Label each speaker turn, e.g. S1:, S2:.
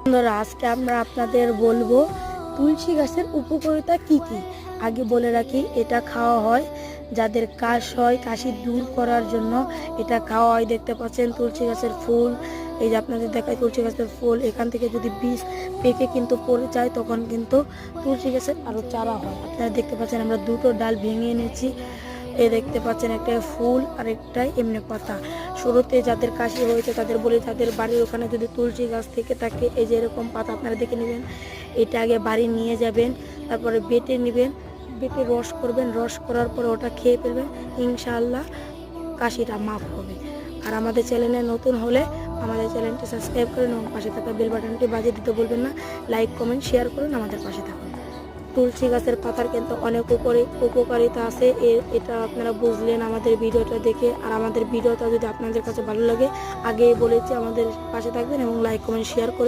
S1: বন্ধুরা, আজকে আমরা আপনাদের বলবো তুলসী গাছের উপকারিতা কি কি। আগে বলে রাখি, এটা খাওয়া হয় যাদের কাশ হয়, কাশি দূর করার জন্য এটা খাওয়া হয়। দেখতে পাচ্ছেন তুলসী গাছের ফুল, এই যে আপনাদের দেখায় তুলসী গাছের ফুল। এখান থেকে যদি বীজ পেকে কিন্তু পড়ে যায়, তখন কিন্তু তুলসী গাছের আরও চারা হয়। আপনারা দেখতে পাচ্ছেন আমরা দুটো ডাল ভেঙে এনেছি। দেখতে পাচ্ছেন একটা ফুল আর একটা এমনি পাতা। শুরুতে যাদের কাশি হয়েছে তাদের বলি, তাদের বাড়ির ওখানে যদি তুলসী গাছ থেকে থাকে, এই যে এরকম পাতা আপনারা দেখে নেবেন, এটা আগে বাড়ি নিয়ে যাবেন, তারপরে বেটে নেবেন, বেটে রস করবেন, রস করার পরে ওটা খেয়ে ফেলবেন, ইনশাআল্লাহ কাশিটা মাফ হবে। আর আমাদের চ্যানেলে নতুন হলে আমাদের চ্যানেলটি সাবস্ক্রাইব করুন এবং পাশে থাকা বেল বাটনটি বাজিয়ে দিতে বলবেন না। লাইক কমেন্ট শেয়ার করুন, আমাদের পাশে থাকুন। তুলসী গাছের পাতার কিন্তু অনেক উপকারিতা আছে, এটা আপনারা বুঝলেন আমাদের ভিডিওটা দেখে। আর আমাদের ভিডিওটা যদি আপনাদের কাছে ভালো লাগে, আগেই বলেছি আমাদের পাশে থাকবেন এবং লাইক কমেন্ট শেয়ার করে